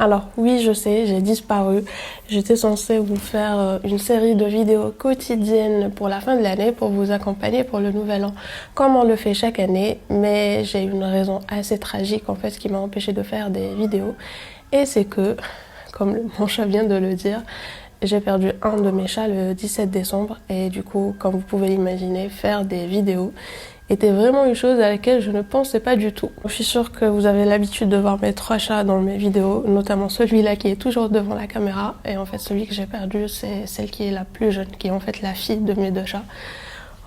Alors oui, je sais, j'ai disparu. J'étais censée vous faire une série de vidéos quotidiennes pour la fin de l'année pour vous accompagner pour le nouvel an, comme on le fait chaque année. Mais j'ai une raison assez tragique en fait qui m'a empêché de faire des vidéos. Et c'est que, comme mon chat vient de le dire, j'ai perdu un de mes chats le 17 décembre. Et du coup, comme vous pouvez l'imaginer, faire des vidéos était vraiment une chose à laquelle je ne pensais pas du tout. Je suis sûre que vous avez l'habitude de voir mes 3 chats dans mes vidéos, notamment celui-là qui est toujours devant la caméra. Et en fait, celui que j'ai perdu, c'est celle qui est la plus jeune, qui est en fait la fille de mes 2 chats.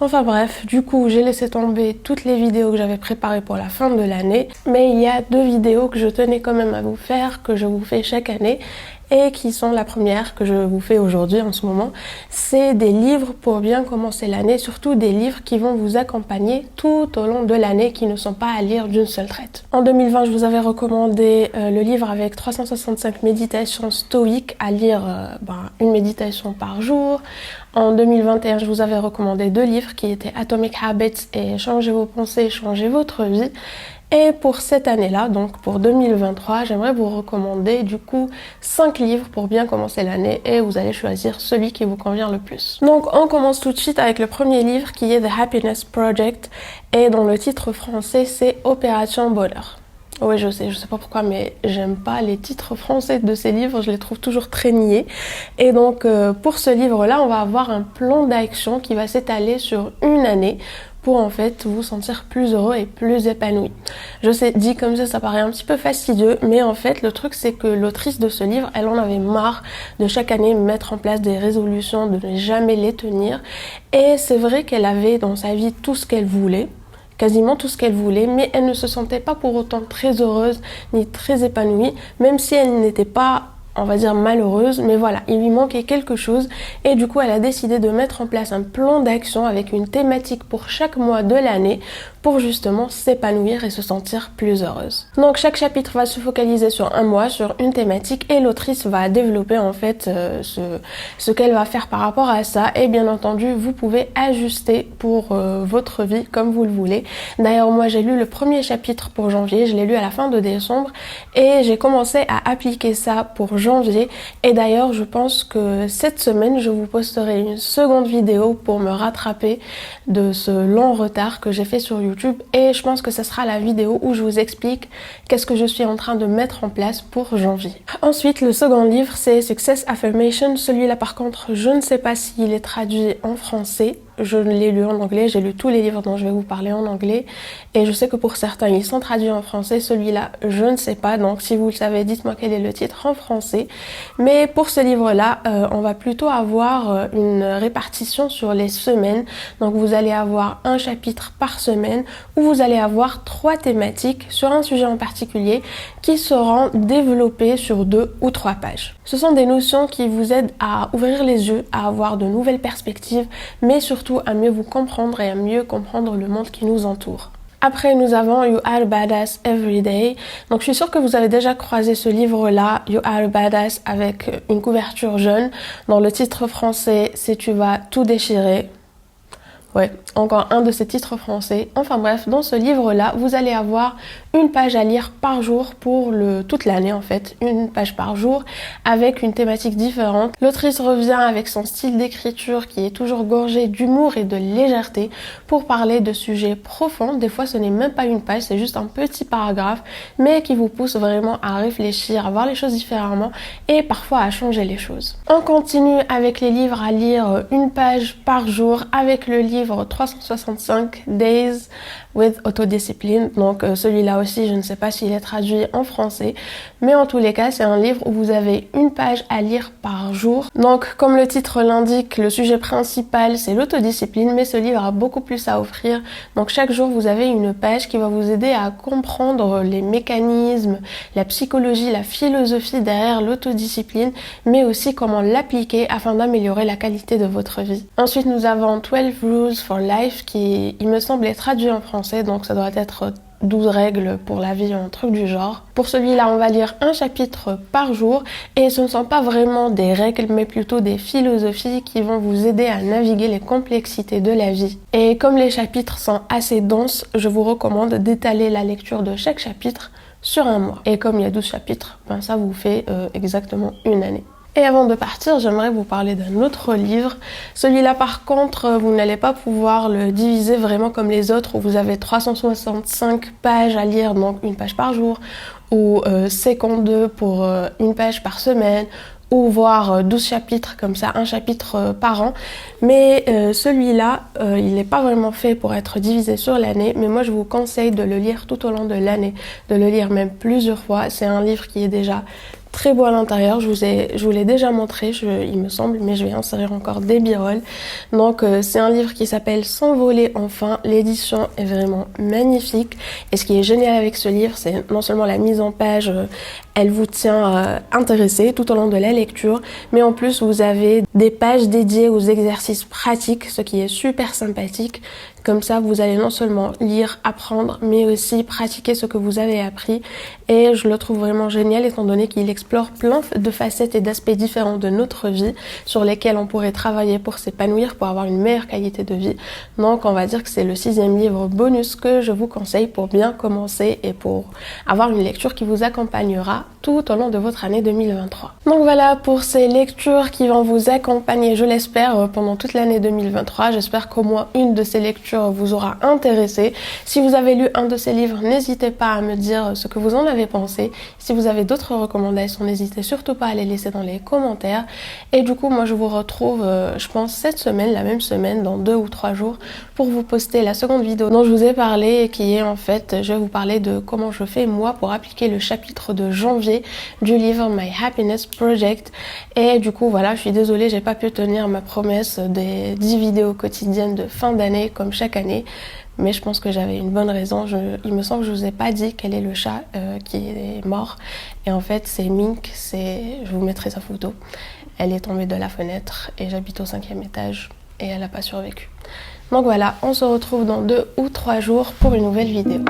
Enfin bref, du coup, j'ai laissé tomber toutes les vidéos que j'avais préparées pour la fin de l'année. Mais il y a 2 vidéos que je tenais quand même à vous faire, que je vous fais chaque année. Et qui sont la première que je vous fais aujourd'hui en ce moment. C'est des livres pour bien commencer l'année, surtout des livres qui vont vous accompagner tout au long de l'année, qui ne sont pas à lire d'une seule traite. En 2020, je vous avais recommandé le livre avec 365 méditations stoïques à lire une méditation par jour. En 2021, je vous avais recommandé 2 livres qui étaient Atomic Habits et Changez vos pensées, changez votre vie. Et pour cette année-là, donc pour 2023, j'aimerais vous recommander du coup 5 livres pour bien commencer l'année et vous allez choisir celui qui vous convient le plus. Donc on commence tout de suite avec le premier livre qui est The Happiness Project et dont le titre français c'est Opération Bonheur. Oui, je sais pas pourquoi, mais j'aime pas les titres français de ces livres, je les trouve toujours très niais. Et donc, pour ce livre-là, on va avoir un plan d'action qui va s'étaler sur une année pour en fait vous sentir plus heureux et plus épanoui. Je sais, dit comme ça paraît un petit peu fastidieux, mais en fait, le truc c'est que l'autrice de ce livre, elle en avait marre de chaque année mettre en place des résolutions, de ne jamais les tenir. Et c'est vrai qu'elle avait dans sa vie tout ce qu'elle voulait, quasiment tout ce qu'elle voulait, mais elle ne se sentait pas pour autant très heureuse ni très épanouie, même si elle n'était pas, on va dire, malheureuse, mais voilà, il lui manquait quelque chose et du coup elle a décidé de mettre en place un plan d'action avec une thématique pour chaque mois de l'année pour justement s'épanouir et se sentir plus heureuse. Donc chaque chapitre va se focaliser sur un mois, sur une thématique et l'autrice va développer en fait ce qu'elle va faire par rapport à ça et bien entendu vous pouvez ajuster pour votre vie comme vous le voulez. D'ailleurs moi j'ai lu le premier chapitre pour janvier, je l'ai lu à la fin de décembre et j'ai commencé à appliquer ça pour janvier et d'ailleurs je pense que cette semaine je vous posterai une seconde vidéo pour me rattraper de ce long retard que j'ai fait sur YouTube et je pense que ce sera la vidéo où je vous explique qu'est-ce que je suis en train de mettre en place pour janvier. Ensuite le second livre c'est Success Affirmation, celui-là par contre je ne sais pas s'il est traduit en français. Je l'ai lu en anglais, j'ai lu tous les livres dont je vais vous parler en anglais et je sais que pour certains ils sont traduits en français, celui-là je ne sais pas, donc si vous le savez dites-moi quel est le titre en français. Mais pour ce livre-là, on va plutôt avoir une répartition sur les semaines, donc vous allez avoir un chapitre par semaine où vous allez avoir 3 thématiques sur un sujet en particulier qui seront développées sur 2 ou 3 pages. Ce sont des notions qui vous aident à ouvrir les yeux, à avoir de nouvelles perspectives, mais surtout à mieux vous comprendre et à mieux comprendre le monde qui nous entoure. Après, nous avons You Are a Badass Every Day. Donc, je suis sûre que vous avez déjà croisé ce livre-là, You Are a Badass, avec une couverture jaune. Dans le titre français, c'est Tu vas tout déchirer. Ouais, encore un de ces titres français. Enfin bref, dans ce livre-là, vous allez avoir une page à lire par jour pour toute l'année en fait, une page par jour avec une thématique différente. L'autrice revient avec son style d'écriture qui est toujours gorgé d'humour et de légèreté pour parler de sujets profonds. Des fois, ce n'est même pas une page, c'est juste un petit paragraphe, mais qui vous pousse vraiment à réfléchir, à voir les choses différemment et parfois à changer les choses. On continue avec les livres à lire une page par jour avec le livre 365 Days with Autodiscipline. Donc celui-là aussi, je ne sais pas s'il est traduit en français, mais en tous les cas, c'est un livre où vous avez une page à lire par jour. Donc comme le titre l'indique, le sujet principal c'est l'autodiscipline, mais ce livre a beaucoup plus à offrir. Donc chaque jour, vous avez une page qui va vous aider à comprendre les mécanismes, la psychologie, la philosophie derrière l'autodiscipline, mais aussi comment l'appliquer afin d'améliorer la qualité de votre vie. Ensuite, nous avons 12 Rules for Life qui, il me semble, est traduit en français, donc ça doit être 12 règles pour la vie, un truc du genre. Pour celui-là, on va lire un chapitre par jour et ce ne sont pas vraiment des règles mais plutôt des philosophies qui vont vous aider à naviguer les complexités de la vie. Et comme les chapitres sont assez denses, je vous recommande d'étaler la lecture de chaque chapitre sur un mois. Et comme il y a 12 chapitres, ben ça vous fait exactement une année. Et avant de partir, j'aimerais vous parler d'un autre livre. Celui-là, par contre, vous n'allez pas pouvoir le diviser vraiment comme les autres, où vous avez 365 pages à lire, donc une page par jour, ou 52 pour une page par semaine, ou voire 12 chapitres, comme ça, un chapitre par an. Mais celui-là, il n'est pas vraiment fait pour être divisé sur l'année, mais moi je vous conseille de le lire tout au long de l'année, de le lire même plusieurs fois. C'est un livre qui est déjà très beau à l'intérieur, je vous l'ai déjà montré, il me semble, mais je vais insérer encore des birolles. Donc c'est un livre qui s'appelle S'envoler enfin, l'édition est vraiment magnifique. Et ce qui est génial avec ce livre, c'est non seulement la mise en page, elle vous tient intéressé tout au long de la lecture, mais en plus vous avez des pages dédiées aux exercices pratiques, ce qui est super sympathique. Comme ça, vous allez non seulement lire, apprendre, mais aussi pratiquer ce que vous avez appris. Et je le trouve vraiment génial étant donné qu'il explore plein de facettes et d'aspects différents de notre vie sur lesquels on pourrait travailler pour s'épanouir, pour avoir une meilleure qualité de vie. Donc, on va dire que c'est le 6e livre bonus que je vous conseille pour bien commencer et pour avoir une lecture qui vous accompagnera tout au long de votre année 2023. Donc voilà pour ces lectures qui vont vous accompagner, je l'espère, pendant toute l'année 2023. J'espère qu'au moins une de ces lectures vous aura intéressé. Si vous avez lu un de ces livres, n'hésitez pas à me dire ce que vous en avez pensé. Si vous avez d'autres recommandations, n'hésitez surtout pas à les laisser dans les commentaires. Et du coup, moi je vous retrouve, je pense, cette semaine, la même semaine, dans 2 ou 3 jours, pour vous poster la seconde vidéo dont je vous ai parlé et qui est en fait, je vais vous parler de comment je fais moi pour appliquer le chapitre de janvier du livre My Happiness Project. Et du coup, voilà, je suis désolée, j'ai pas pu tenir ma promesse des 10 vidéos quotidiennes de fin d'année comme chaque année, mais je pense que j'avais une bonne raison. Il me semble que je vous ai pas dit quel est le chat qui est mort, et en fait c'est Mink, je vous mettrai sa photo. Elle est tombée de la fenêtre et j'habite au 5e étage et elle a pas survécu. Donc voilà, on se retrouve dans 2 ou 3 jours pour une nouvelle vidéo.